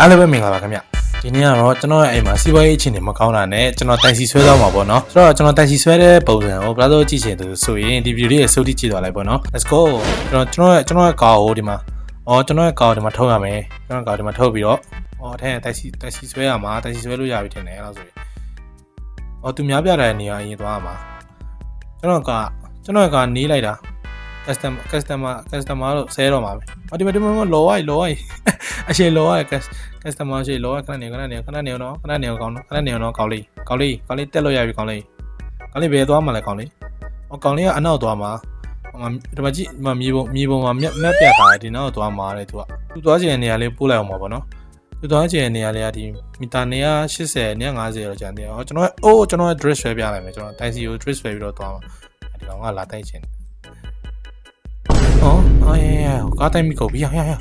အားလုံးပဲမင်္ဂလာပါခင်ဗျဒီနေ့ကတော့ကျွန်တော်ရဲ့အိမ်မှာစီးပွားရေးအခြေအနေမကောင်းတာနဲ့ကျွန်တော်တိုင်စီဆွဲသွားမှာပေါ့နော်ဆိုတော့ကျွန်တော်တိုင်စီဆွဲတဲ့ပုံစံကိုဘယ်လိုကြည့်ချင်တယ်ဆိုရင်ဒီဗီဒီယိုလေးရဲ့စုပ်တိကြည့်သွားလိုက်ပေါ့နော် let's go ကျွန်တော်ရဲ့ကာကိုဒီမှာကျွန်တော်ရဲ့ကာကိုဒီမှာထုတ်ရမယ်ကျွန်တော်ကာကိုဒီမှာထုတ်ပြီးတော့အထက်တိုင်စီဆွဲရမှာတိုင်စီဆွဲလို့ရပြီထင်တယ်အဲ့လိုဆိုရင်သူများပြတဲ့နေရာအရင်သွားရမှာကျွန်တော်ကနေးလိုက်တာ customer လို့ဆဲတော့မှာပဲဒီမှာလော်ဝိုင်းအရှိလော်ရ customer ရှိလော်ရခဏနေတော့ကောင်းလေးတက်လို့ရပြီကောင်းလေးဘယ်သွားမှလဲကောင်းလေးကောင်းလေးကအနောက်သွားမှာဒီမှာကြည့်မြေပုံမှာမက်ပြတ်ထားတယ်ဒီနောက်သွားမှာလေသူသွားချင်တဲ့နေရာလေးပို့လိုက်အောင်ပါဗောနော်သူသွားချင်တဲ့နေရာလေးကဒီမီတာ180 150တော့ကျန်သေးတယ်ကျွန်တော်ရဲ့ dress ဆွဲပြလိုက်မယ်ကျွန်တော်တိုင်းစီကို dress ဆွဲပြီးတော့သွားမှာဒီကောင်ကလာတိုက်ချင်ကားတိုက်မိကုန်ပြီ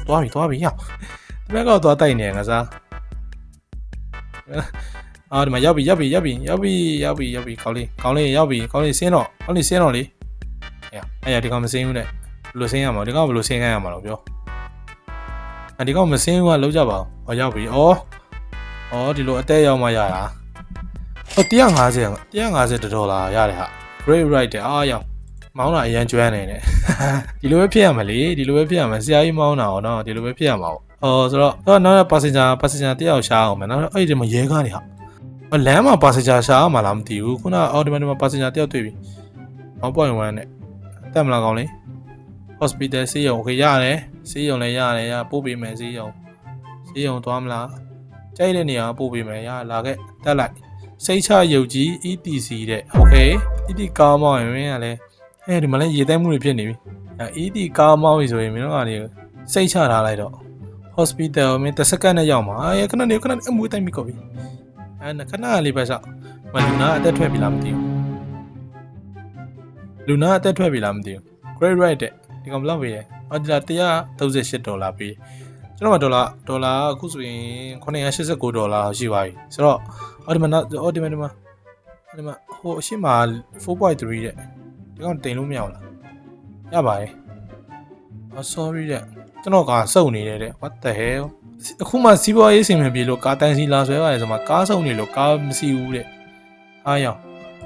သွားပြီဒီဘက်ကတော့သွားတိုက်နေငါစားဒီမှာရောက်ပြီကောင်းလေးရောက်ပြီဆင်းတော့လေဒီကောင်မဆင်းဘူးနဲ့ဘယ်လိုဆင်းရမှာဒီကောင်ဘယ်လိုဆင်းခိုင်းရမှာလို့ပြောဒီကောင်မဆင်းဘူးကလုံးကြပါအောင်ရောက်ပြီဒီလိုအတဲရောက်မှရတာ150 ဒေါ်လာရတယ်ဟာ great right တဲ့ရောက်မောင်းတာအရန်ကျွမ်းနေတယ်ဒီလိုပဲဖြစ်ရမှာလေဒီလိုပဲဖြစ်ရမှာဆရာကြီးမောင်းတာဟောနော်ဒီလိုပဲဖြစ်ရမှာပေါ့ဆိုတော့နောက် passenger တယောက်ရှားအောင်မယ်နောက်အဲ့ဒီမှာရဲကားတွေဟာလမ်းမှာ passenger ရှားအောင်မလားမသိဘူးခုနဒီမှာ passenger တယောက်တွေ့ပြီ1.1 နဲ့တက်မလားကောင်းလေ hospital ဆေးရုံ okay ရတယ်ဆေးရုံလည်းရတယ်ပို့ပေးမယ်ဆေးရုံသွားမလားကြိုက်တဲ့နေရာပို့ပေးမယ်လာခဲ့တက်လိုက်စိတ်ချရုပ်ကြီး ETC တဲ့ okay ET ကားမောင်းရင်မင်းကလည်းဒီမှာလည်းရေတိုက်မှုတွေဖြစ်နေပြီET ကားမောင်းပြီဆိုရင်မင်းတို့ကနေစိတ်ချထားလိုက်တော့ hospital မင်း10စက္ကန့်နဲ့ရောက်မှာခဏနေအမွေးတိုက်မိကုန်ပြီခဏလေးပဲဆောက်လူနာအသက်ထွက်ပြီလားမသိဘူးgreat right တဲ့ဒီကောင်ဘယ်လောက်ပေးလဲဒီလား138ဒေါ်လာပေးကျွန်တော်ဒေါ်လာအခုဆိုရင်989ဒေါ်လာရှိပါပြီဆိုတော့ဒီမှာဟိုအရှိမ 4.3 တဲ့ဒီကောင်တင်လို့မရဘူးလားရပါတယ်sorry တဲ့ကျွန်တော်ကစုံနေတယ်တဲ့ what the hell အခုမှစီးပွားရေးဆင်မြင်ပြီလို့ကားတန်းစီလာဆွဲပါတယ်ဆိုမှကားစုံနေလို့ကားမရှိဘူးတဲ့ရောင်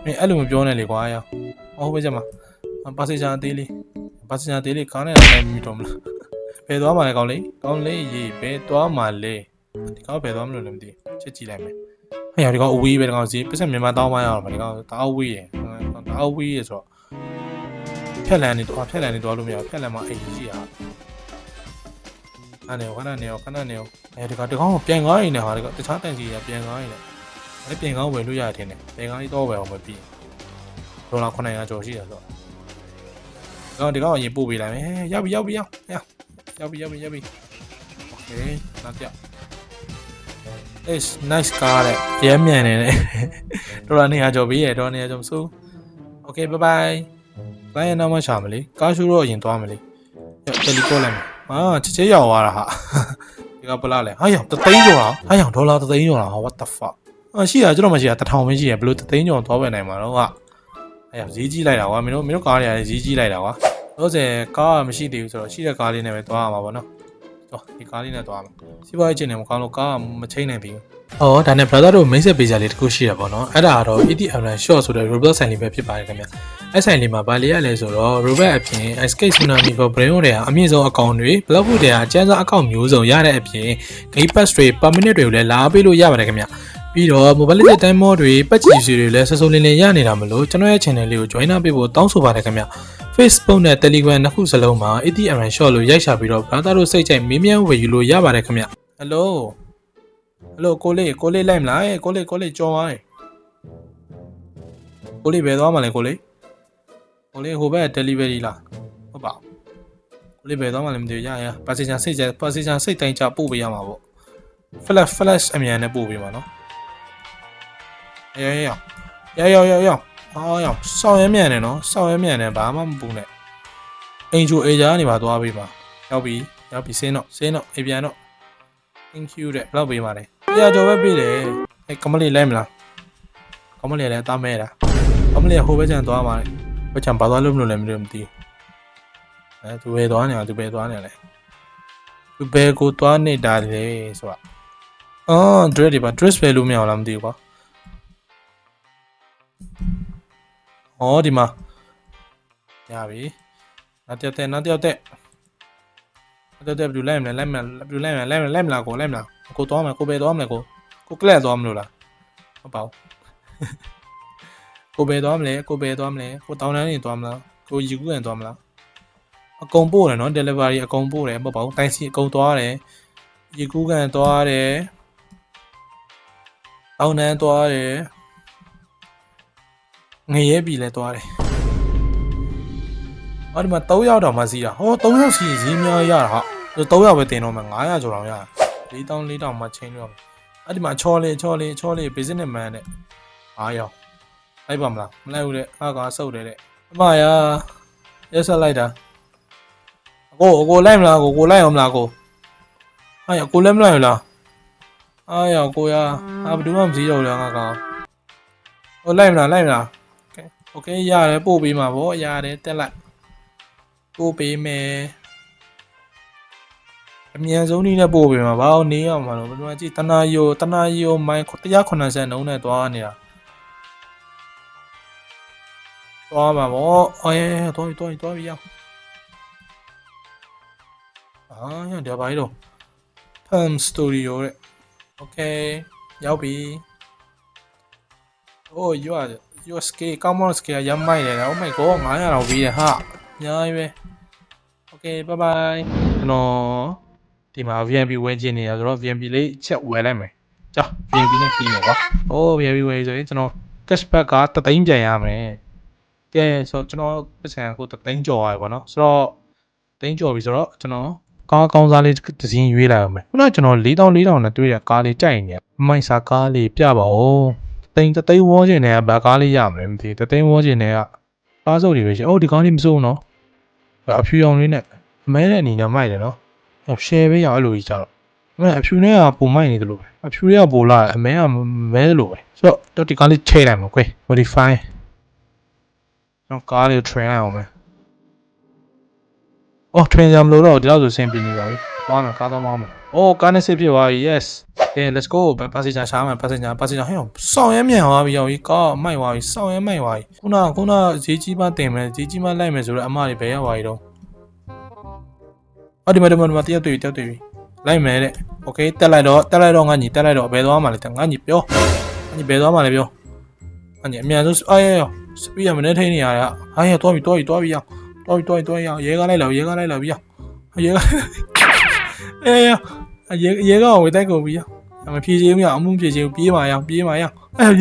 မင်းအဲ့လိုမပြောနဲ့လေကွာရောင်ဟုတ်ပဲကြမှာပါစေချာအသေးလေးကားနဲ့တိုင်းမိတော့မလားဘယ်သွားမှာလဲကောင်းလေးရေဘယ်သွားမှာလဲဒီကောင်ဘယ်သွားမလို့လည်းမသိချက်ကြည့်လိုက်မယ်ဒီကောင်အဝေးပဲဒီကောင်စီပတ်စံမြန်မာတောင်းမရအောင်ပါဒီကောင်တအားဝေးရယ်ဆိုတော့ဖြက်လန်နေတော့လို့မရဖြက်လန်မှာအိမ်ကြီးอ่ะခဏနေဒီကောင်ပြန်ကားရင်လည်းဟာဒီကောင်တခြားတန်ကြီးကပြန်ကားရင်လည်းပြန်ကားဝယ်လို့ရတယ်ထင်တယ်ပြန်ကားကြီးတော့ဝယ်အောင်မပြီးဒေါ်လာ900ကျော်ရှိတယ်ဆိုတော့ဒီကောင်အရင်ပို့ပေးလိုက်မယ်ရောက်ပြီโอเคနောက်ပြnice car တဲ့ရဲမြန်နေတယ်ဒေါ်လာ200ကျော်ပေးရဒေါ်200ကျော်မစိုး okay bye bye လိုင်းနောက်မှရှာမလေးကားရှူတော့အရင်သွားမလေးတယ်လီကောလိုက်မယ်ချေရောက်သွားတာဟာဒီကပလာလဲရောင်300ကျော်လားဒေါ်လာ300ကျော်လား what the fuck ရှိတာကျွန်တော်မရှိတာ1000ပဲရှိရဘယ်လို300ကျော်သွားပဲနိုင်မှာတော့ဈေးကြီးလိုက်တာကွာမင်းတို့ကားတွေကဈေးကြီးလိုက်တာကွာတော့ကားမရှိသေးဘူးဆိုတော့ရှိတဲ့ကားလေးနဲ့ပဲသွားရမှာပေါ့နော်ဒီကားလေးနဲ့သွားမှာစီးပွားရေးချင်းနေမကောင်းလို့ကားမချိန်နိုင်ဘူးဒါနဲ့ brother တို့မိတ်ဆက်ပေးကြလေးတခုရှိရပါတော့အဲ့ဒါကတော့ ETM short ဆိုတဲ့ robot ဆိုင်လေးပဲဖြစ်ပါတယ်ခင်ဗျအဲ့ဆိုင်လေးမှာဗာလေးရလဲဆိုတော့ robot အပြင် escape tsunami for brain တွေကအမြင့်ဆုံးအကောင့်တွေ block တွေကအကျဉ်းစားအကောင့်မျိုးစုံရတဲ့အပြင် game pass တွေ permanent တွေကိုလည်းလာပေးလို့ရပါတယ်ခင်ဗျပြီးတော့ mobile legend time mode တွေပတ်ကြည့်စီတွေလည်းစုံလင်ရနေတာမလို့ကျွန်တော်ရဲ့ channel လေးကို join ပေးဖို့တောင်းဆိုပါတယ်ခင်ဗျFacebook နဲ့ Telegram နှစ်ခုစလုံးမှာ ETM short လို့ရိုက်ရှာပြီးတော့ brother တို့စိတ်ကြိုက်မေးမြန်းဝယ်ယူလို့ရပါတယ်ခင်ဗျ Hello ကိုလေးလိုက်မလားကိုလေးကြော်သွားတယ်ကိုလေးဘယ်သွားမှာလဲကိုလေးဟိုဘက် delivery လားဟုတ်ပါကိုလေးဘယ်သွားမှာလဲမသိဘူးရ passenger စိတ်တိုင်းချပို့ပေးရမှာပေါ့ flash အမြန်နဲ့ပို့ပေးမှာနော်ရောစောင်းရမြန်နေနော်ဘာမှမပူနဲ့အင်ဂျူအေဂျာကနေပါသွားပေးပါရောက်ပြီစင်းတော့အေးပြန်တော့ thank you တဲ့ဘယ်လောက်ပေးပါလဲကြော်ပဲပေးတယ်ကမလေးလိုက်မလားကမလေးလည်းအသားမဲတာကမလေးဟိုဘက်ကျန်သွားပါလေဘက်ကျန်ဘာသွားလို့မလို့လည်းမသိဘူးသူဘယ်သွားနေလဲသူဘယ်ကိုသွားနေတာလဲဆိုတာ အော် dress တွေပါ dress ပဲလို့မရအောင်လားမသိဘူးကွာ။အော်ဒီမှာရပြီ။နောက်တစ်ယောက်တက်ဘယ်သူလိုက်မလဲလိုက်မလားကိုသွားမယ်ကိုပဲသွားမလဲကိုကလပ်သွားမလို့လားမပေါ့ကိုပဲသွားမလဲကိုတောင်းတန်းနေသွားမလားကိုယူကူကန်သွားမလားအကုန်ပို့တယ်နော် delivery အကုန်ပို့တယ်မပေါ့တိုင်းစီအကုန်သွားတယ်ယူကူကန်သွားတယ်တောင်းတန်းသွားတယ်ငရဲပြီလဲသွားတယ်အော်ဒီမှာ3ယောက်တောင်မှစီးတာဟော3ယောက်စီးဈေးများရတာဟာ3ယောက်ပဲတင်တော့မှာ900ကျော်တောင်ရ4000မှချင်းတော့အဲ့ဒီမှာချောလေး business man နဲ့9ယောက်လိုက်ပါမလားမလိုက်ဘူးတဲ့အားကစုပ်တယ်တဲ့အမယာရက်ဆက်လိုက်တာကိုလိုက်မလားကိုလိုက်အောင်မလားကိုအားရကိုလည်းမလိုက်ဘူးလားအားရကိုရဘယ်သူမှမစည်းတော့ဘူးလားငါကောင်ဟိုလိုက်မလားโอเคရတယ်ပို့ပေးမှာဗောရတယ်တက်လိုက်ပို့ပေးမယ်အမြန်ဆုံးနည်းနဲ့ပို့ပေးမှာဘာလို့နေရမှာလို့ဘယ်လိုမှကြည့်တနာယိုမိုင်း180နှုန်းနဲ့သွားနေတာသွားမှာဗောအော်သွားပြီရောက်ရတယ်ဘာလို့ Palm Studio တဲ့ Okay ရောက်ပြီ Oh your scale ကောင်းမွန် scale ရမ်းမိုက်တယ် Oh my god 900တော့ပြီးတယ်ဟာအများကြီးပဲ Okay bye bye ကျွန်တော်ဒီမှာ VNP ဝယ်ခြင်းနေရဆိုတော့ VNP လေးချက်ဝယ်လိုက်မယ်ကြာ VNP နဲ့ပြီးမယ်ကွာ Oh VNP ဝယ်ဆိုရင်ကျွန်တော် cashback က3သိန်းပြန်ရမယ်ကဲဆိုတော့ကျွန်တော်ပတ်စံကို3သိန်းကျော်ရတယ်ပေါ့နော်ဆိုတော့သိန်းကျော်ပြီဆိုတော့ကျွန်တော်ကောင်းစားလေးတစ်စင်းရွေးလိုက်အောင်မယ်ခုနကကျွန်တော်4400နဲ့တွေ့တဲ့ကားလေးကြိုက်နေမိုက်စာကားလေးပြပါဦးသိန်းဝေါ်ကျင်နဲ့ဘာကားလေးရမလဲမသိဘူးသိန်းဝေါ်ကျင်နဲ့ကကားစုပ်တွေပဲရှိဒီကားလေးမစိုးနော်အဖြူရောင်လေးနဲ့မဲတဲ့အနေနဲ့မိုက်တယ်နော်share ပဲရအဲ့လိုကြီးကြတော့အဖြူနဲ့ကပုံမိုက်နေတယ်လို့ပဲအဖြူတွေကပိုလာအမဲကမဲတယ်လို့ပဲဆိုတော့ဒီကားလေးချိန်လိုက်မှာကွယ် modify ကျွန်တော်ကားလေး train လိုက်အောင်မယ်အော် train ရမလို့တော့ဒီလောက်ဆိုဆင်ပြေနေပါပြီ။သွားမယ်ကားသွားမှာ။အော်ကားနဲ့စစ်ဖြစ်သွားပြီ yes okay let's go passenger ရှားမယ် passenger ဟဲ့စောင်းရဲမြန်သွားပြီရောက်ပြီကားမိုက်သွားပြီစောင်းရဲမိုက်သွားပြီခုနဈေးကြီးမှတင်မယ်ဈေးကြီးမှလိုက်မယ်ဆိုတော့အမတွေဘယ်ရောက်သွားပြီတော့အော်ဒီမှာတယောက်တွေ့ပြီလိုက်မယ်တဲ့ okay တက်လိုက်တော့ငါညီတက်လိုက်တော့ဘယ်သွားမှာလဲငါညီပြောငါညီဘယ်သွားမှာလဲပြောငါညီအမြန်ဆုံးစပီးရမနေထိနေရတာဟာရသွားပြီရောက်ရဲကားလိုက်လာပြီရောက်ရဲကားဝေးတိုက်ကုန်ပြီရောက်မဖြေချင်ဘူးရောက်အမှုဖြေချင်ဘူးပြေးမှာရောက်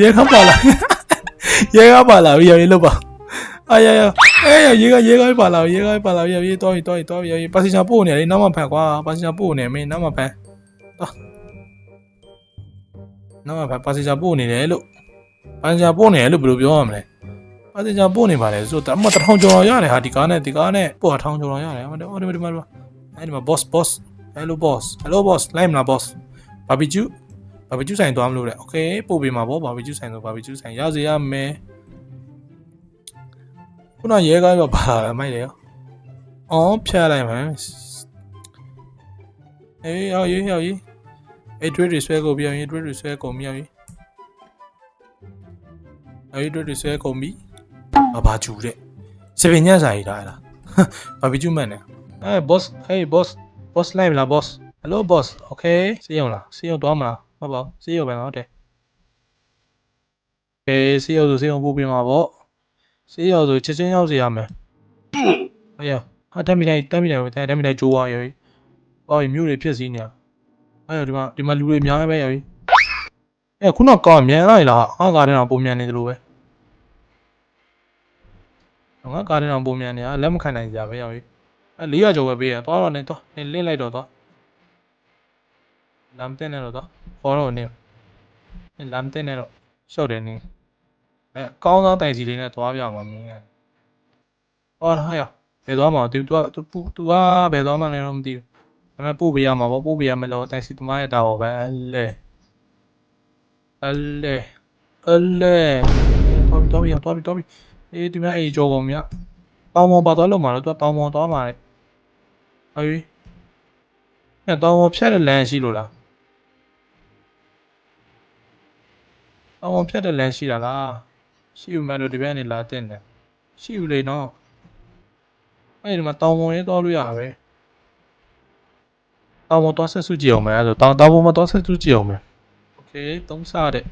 ရဲကားပါလာပြီရောက်လို့ပါရဲကားပါလာပြီရောက်သွားပြီပါစီချာပို့နေလေနောက်မှဖန်ကွာပါစီချာပို့နေမင်းနောက်မှဖန်နောက်မှဖန်ပါစီချာပို့နေတယ်လို့ဘယ်လိုပြောရမလဲပါစင်ဂျာပို့နေပါလေဆိုတော့အမ1000ကျော်ရတယ်ဟာဒီကားနဲ့ပို့1000ကျော်ရတယ်ဒီမှာ boss hello boss လိုက်မလား boss barbecue ဆိုင်သွားမလို့လေ okay ပို့ပေးမှာပေါ့ barbecue ဆိုင်ဆို barbecue ဆိုင်ရစေရမယ်ခုနရဲကားတော့ပါလာမိုက်တယ်ရောအော်ဖြတ်လိုက်မယ်အေးရေး trade တွေဆွဲကုန်ပြီရေး trade တွေဆွဲကုန်ပြီဘာကျူတဲ့7ညစာရေးတာလားဘာဘီကျူမန်နဲ့boss boss လိုက်မလား boss hello boss okay စေးရုံသွားမလားဟုတ်ပါစေးရုံပဲဟုတ်တယ် okay စေးရုံပို့ပေးမှာပေါ့စေးရုံဆိုချက်ချင်းရောက်စေရမယ်ဟုတ်ရဟာတက်မိလိုက်ကြိုးသွားရည်ပေါ့မြို့တွေဖြစ်စည်းနေဒီမှာလူတွေအများကြီးပဲရည်ခုနကောင်းမြန်လိုက်လားအားကားတဲ့တော့ပုံမြန်နေတယ်လို့ပဲငါကားတဲ့အောင်ပုံမြန်နေတာလက်မခံနိုင်ကြပဲရောက်ပြီ400ကျော်ပဲပေးရသွားတော့နေလင်းလိုက်တော့သွားလမ်းတင်နေတော့သွားခေါ်တော့နေလမ်းတင်နေတော့ရှော့တယ်နေကောင်းသောတိုင်စီလေးနဲ့သွားပြမှာမင်းဟောဟာရဘယ်သွားမှာသူကဘယ်သွားမှာလဲတော့မသိဘူးဒါပေမဲ့ပို့ပေးရမှာပေါ့ပို့ပေးရမယ်လို့တိုင်စီသမားရတာဟောပဲအလဲတော်ပြီဒီမှာအေးကြောကုန်မြတောင်းမောပါသွားလို့မှာတော့သူကတောင်းမောသွားမှာလေအေးတောင်းမောဖြတ်တဲ့လမ်းရှိလို့လား အောင်ဖြတ်တဲ့လမ်းရှိတာလားရှိဦးမယ်လို့ဒီဘက်ကနေလာတင်တယ်ရှိဦးလေနော်အဲ့ဒီမှာတောင်ပေါ်ရေးသွားလို့ရပါပဲတောင်ပေါ်သွားဆက်စုကြည့်အောင်မယ်အဲ့ဆိုတောင်ပေါ်မှာသွားဆက်စုကြည့်အောင်မယ်โอเคသုံးစားတဲ့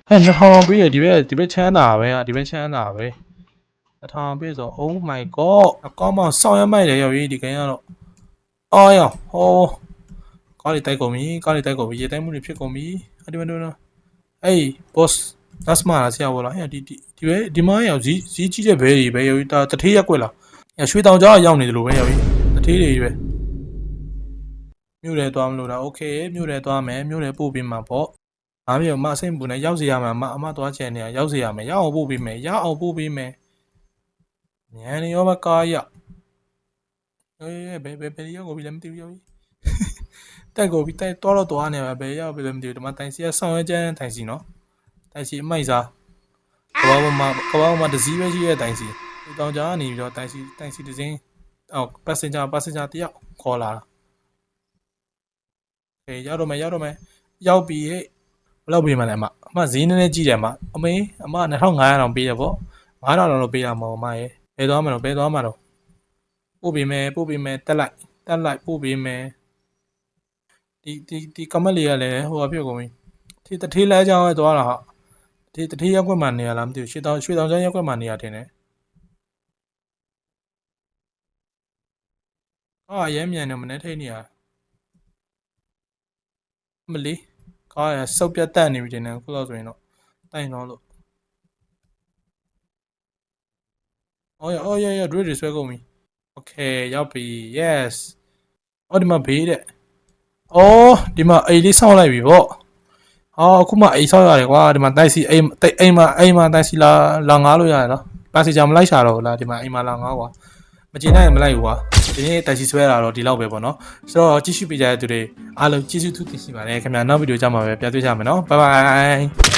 ဟဲ့2000ပြီးရဒီဘက်ချမ်းသာပဲဒီဘက်ချမ်းသာပဲ2000ပြီးဆို oh my god အကောင်းမဆောင်ရမိုက်တယ်ရောက်ရေးဒီကိန်းကတော့အော်ရောဟိုကားလေးတိုက်ကုန်ပြီရေတိုက်မှုတွေဖြစ်ကုန်ပြီဒီမှာတော့အေး boss that's my ဆရာဘောလားဟဲ့ဒီမရောက်ဈေးကြီးတဲ့ဘဲကြီးပဲရောက်တထေးရက်ွက်လားရွှေတောင်ကြားရောက်နေတယ်လို့ပဲရောက်တထေးတွေကြီးပဲမြို့တယ်သွားမလို့လားโอเคမြို့တယ်သွားမယ်မြို့တယ်ပို့ပြီးမှာပေါ့အားမျိုးမအစိမ့်ပူနဲ့ရောက်စီရမှာအမသွားချင်နေရရောက်စီရမယ်ရောက်အောင်ပို့ပြီးမယ်မြန်နေရောမကားရဘယ်ရောက်ကိုပြီးလည်းမသိဘူးရောက်တက်ကိုပြီးတိုက်တော့သွားနေပါဘယ်ရောက်ပြီးလည်းမသိဘူးဒီမှာတိုင်စီကဆောင်ရွက်ကျန်းတိုင်စီနော်တိုင်စီအမိုက်စားကဘာပေါ်မှာတစည်းပဲရှိတဲ့တိုင်စီဒီတောင်ကြားကနေပြီးတော့တိုင်စီတစ်စင်းအော်ပတ်စင်ဂျာတယောက်ခေါ်လာတာโอเคရောက်တော့မယ်ရောက်ပြီဟဲ့ဘယ်လောက်ပေးမှလဲအမဈေးနည်းနည်းကြည့်တယ်အမေအမ2500တောင်ပေးရပေါ့9000တော့ပေးရမှာအမရဲ့ဘယ်သွားမှာတော့ပို့ပေးမယ်တက်လိုက်ပို့ပေးမယ်ဒီကမက်လေးကလည်းဟိုအဖြစ်ကုန်ပြီဒီတထေးလဲကြောင်းပဲသွားတာဟာဒီတထေးရက်ွက်မှနေရလားမသိဘူးရွှေတောင်ကျန်းရက်ွက်မှနေရတင်တယ်ရဲမြန်နေမနေထိတ်နေရမလီကားရစုပ်ပြတ်တက်နေပြီတင်တယ်ခုတော့ဆိုရင်တော့တိုင်တော့လို့အော်ရ dread ဆွဲကုန်ပြီ okay ရောက်ပြီ yes ဒီမှာဘေးတဲ့ဒီမှာအိမ်လေးဆောက်လိုက်ပြီပေါ့အခုမှအိမ်ဆောက်ရတယ်ကွာဒီမှာတိုက်စီအိမ်မှာတိုက်စီလာငားလို့ရတယ်နော်ပါစီဂျာမလိုက်ရှာတော့ဘူးလားဒီမှာအိမ်မှာလာငားကွာမကျင်နိုင်မလိုက်ဘူးကွာဒီနေ့တိုက်စီဆွဲတာတော့ဒီလောက်ပဲပေါ့နော်ဆိုတော့ကြည့်ရှုပေးကြတဲ့သူတွေအားလုံးကျေးဇူးထူးတင်ရှိပါတယ်ခင်ဗျာနောက်ဗီဒီယိုကြမှာပဲပြန်တွေ့ကြမယ်နော် bye bye